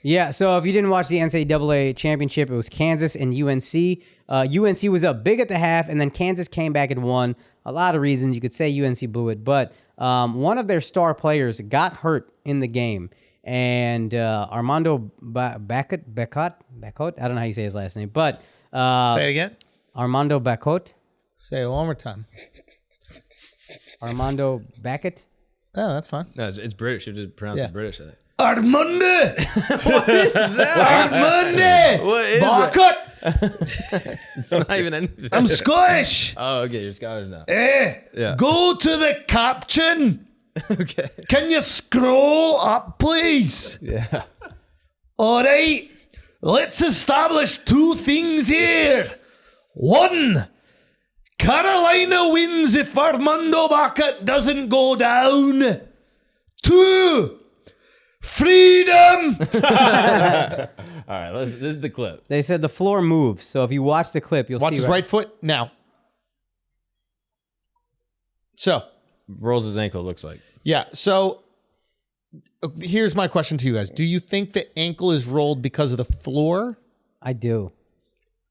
Yeah, so if you didn't watch the NCAA championship, it was Kansas and UNC. UNC was up big at the half, and then Kansas came back and won. A lot of reasons. You could say UNC blew it, but one of their star players got hurt in the game. And Armando Bacot, I don't know how you say his last name, but... say it again. Armando Bacot. Say it one more time. Armando Bacot. Oh, that's fine. No, it's British. You have to pronounce it British, I think. Armando! What is that? Armando! What is Bacot! It's not even anything. I'm Scottish! Oh, okay. You're Scottish now. Go to the caption! Okay. Can you scroll up, please? Yeah. All right. Let's establish two things here. One, Carolina wins if Armando Bacot doesn't go down. Two, freedom. All right. This is the clip. They said the floor moves, so if you watch the clip, you'll Watch see... his right foot now. So... Rolls his ankle, looks like. Yeah, so here's my question to you guys. Do you think the ankle is rolled because of the floor? I do.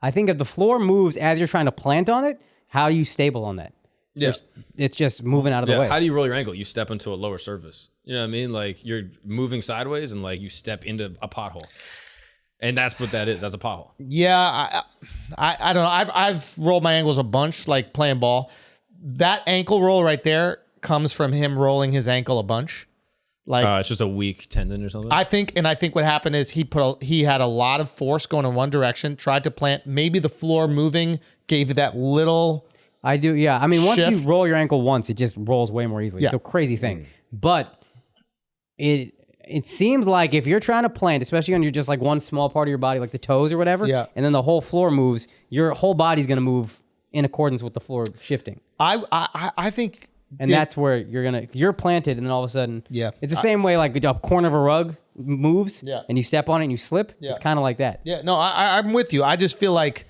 I think if the floor moves as you're trying to plant on it, how are you stable on that? Yeah. It's just moving out of the way. How do you roll your ankle? You step into a lower surface. You know what I mean? Like you're moving sideways and like you step into a pothole. And that's what that is. That's a pothole. Yeah, I don't know. I've rolled my ankles a bunch, like playing ball. That ankle roll right there comes from him rolling his ankle a bunch. Like it's just a weak tendon or something. I think what happened is he had a lot of force going in one direction, tried to plant. Maybe the floor moving gave it that little. I do, yeah. I mean, once you shift. roll your ankle once, it just rolls way more easily. Yeah. It's a crazy thing. But it seems like if you're trying to plant, especially on your just like one small part of your body, like the toes or whatever, and then the whole floor moves, your whole body's going to move in accordance with the floor shifting. I think. And that's where you're planted, and then all of a sudden, it's the same way like a corner of a rug moves, and you step on it and you slip. It's kind of like that. Yeah, no, I'm with you. I just feel like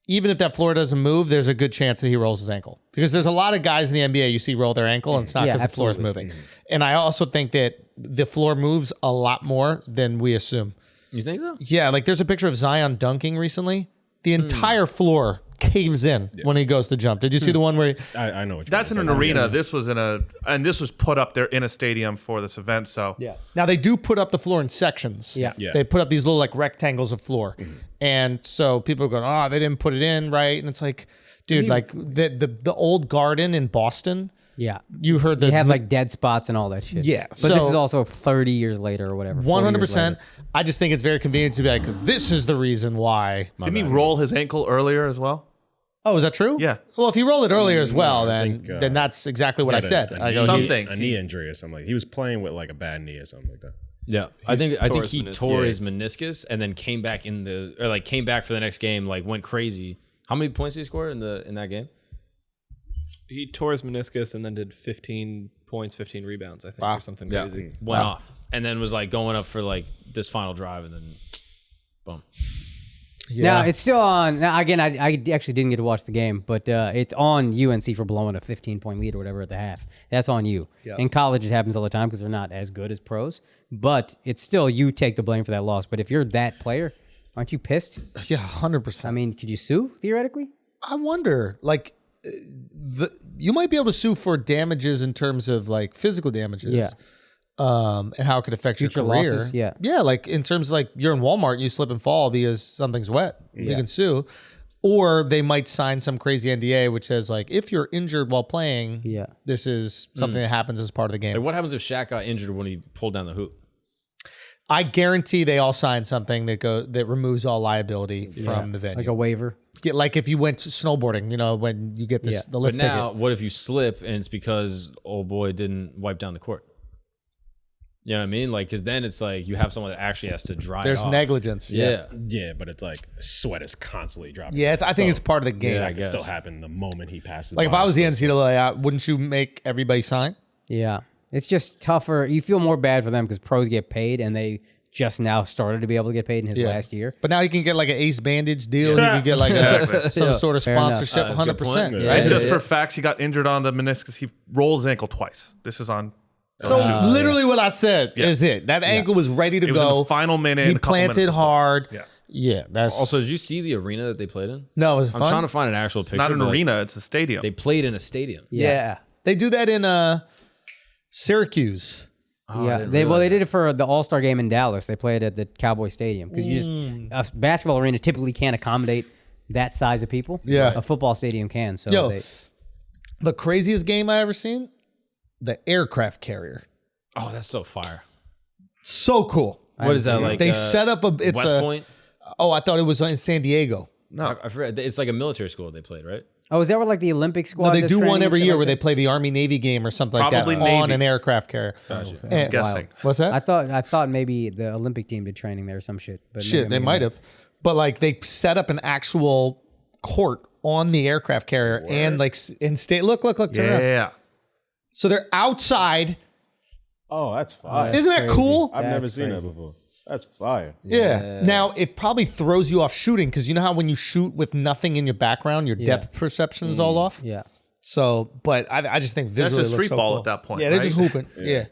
even if that floor doesn't move, there's a good chance that he rolls his ankle. Because there's a lot of guys in the NBA you see roll their ankle, and it's not because the floor is moving. And I also think that the floor moves a lot more than we assume. You think so? Yeah, like there's a picture of Zion dunking recently. The entire floor caves in when he goes to jump. Did you see the one where I know what you're That's in an arena. This was this was put up there in a stadium for this event. So now they do put up the floor in sections. Yeah. They put up these little like rectangles of floor. And so people are going, oh, they didn't put it in right. And it's like, dude, like the old garden in Boston. Yeah. You heard they had like dead spots and all that shit. Yeah. But this is also 30 years later or whatever. 100%. I just think it's very convenient to be like, this is the reason why. Didn't he roll his ankle earlier as well? Oh, is that true? Yeah. Well, if he rolled it earlier as well, then that's exactly what I said. A knee injury or something like that. He was playing with like a bad knee or something like that. Yeah, I think he tore his meniscus and then came back for the next game, like went crazy. How many points did he score in that game? He tore his meniscus and then did 15 points, 15 rebounds, I think, or something crazy. Went off. And then was like going up for like this final drive and then boom. Yeah. Now, it's still on. Now, again, I actually didn't get to watch the game, but it's on UNC for blowing a 15-point lead or whatever at the half. That's on you. Yeah. In college, it happens all the time because they're not as good as pros, but it's still you take the blame for that loss. But if you're that player, aren't you pissed? Yeah, 100%. I mean, could you sue, theoretically? I wonder, like, you might be able to sue for damages in terms of, like, physical damages. Yeah. And how it could affect future your career. Losses, yeah. Yeah, like in terms of like you're in Walmart, you slip and fall because something's wet. You can sue. Or they might sign some crazy NDA which says like if you're injured while playing, this is something that happens as part of the game. Like, what happens if Shaq got injured when he pulled down the hoop? I guarantee they all sign something that removes all liability from the venue. Like a waiver. Yeah, like if you went to snowboarding, you know, when you get the lift but now, ticket. What if you slip and it's because old boy didn't wipe down the court? You know what I mean? Like, because then it's like you have someone that actually has to dry There's it off. negligence. Yeah, but it's like sweat is constantly dropping. Yeah, I think it's part of the game. That can still happen the moment he passes. Like if I was the NCAA, wouldn't you make everybody sign? Yeah, it's just tougher. You feel more bad for them because pros get paid and they just now started to be able to get paid in his last year. But now you can get like an Ace Bandage deal. You can get like some sort of sponsorship, 100%. Right? Just for facts, he got injured on the meniscus. He rolled his ankle twice. This is on So literally what I said is it. That ankle was ready to It was go. in the final minute. He and a couple minutes planted before. hard. Yeah. Yeah, that's Also, did you see the arena that they played in? no, it was I'm fun. trying to find an actual picture. Not an but, like, arena. It's a stadium. They played in a stadium. Yeah. They do that in Syracuse. They did it for the All-Star game in Dallas. They played at the Cowboy Stadium because a basketball arena typically can't accommodate that size of people. Yeah. A football stadium can. So Yo, the craziest game I ever seen, the aircraft carrier. Oh, that's so fire. So cool. What is that like? They set up West Point? Oh, I thought it was in San Diego. No, I forgot. It's like a military school they played, right? Oh, is that where like the Olympic squad? No, they does do training one and every shit year like where they that? play the Army-Navy game or something like Probably that on Navy. an aircraft carrier. And- guessing. What's that? I thought maybe the Olympic team did training there or some shit. But Shit, they might have. But like they set up an actual court on the aircraft carrier and like in state. Look, turn around. Yeah. So they're outside. Oh, that's fire. Isn't that cool? I've never That's seen crazy. that before. That's fire. Yeah. Now it probably throws you off shooting because you know how when you shoot with nothing in your background, your depth perception is all off. Yeah. So, but I just think That's visually just it looks street so ball cool. at that point. Yeah, they're right? just hooping. Yeah.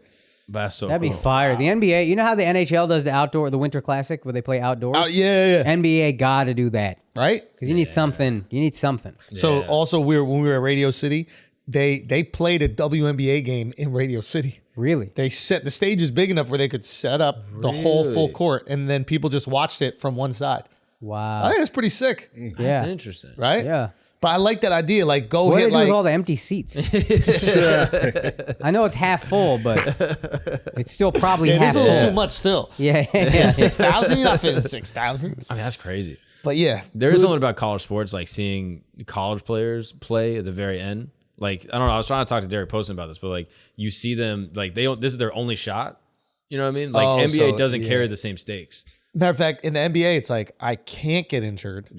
That's so That'd cool. be fire. The NBA, you know how the NHL does the Winter Classic where they play outdoors? Oh, yeah. NBA got to do that Right. because you need something. You need something. So also when we were at Radio City, they played a WNBA game in Radio City. Really? They set the stage is big enough where they could set up the whole full court, and then people just watched it from one side. I Wow. think it's pretty sick, Yeah. That's interesting. right? Yeah. But I like that idea. Like, go What do hit they do with like all the empty seats? I know it's half full, but it's still probably yeah, it half is a little full. too much still. Yeah. 6,000, you're not fitting 6,000. I mean, that's crazy. But yeah, There is something about college sports, like seeing college players play at the very end. Like, I don't know. I was trying to talk to Derek Poston about this, but like you see them, like this is their only shot. You know what I mean? Like NBA doesn't carry the same stakes. matter of fact, in the NBA, it's like I can't get injured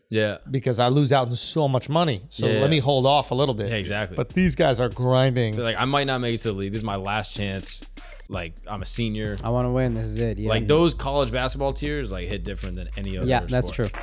Yeah. because I lose out on so much money. So Yeah. let me hold off a little bit. Yeah, exactly. But these guys are grinding. So, like, I might not make it to the league. This is my last chance. Like, I'm a senior. I want to win. This is it. Yeah. Like those college basketball tiers, like hit different than any other. Yeah, that's sport. true.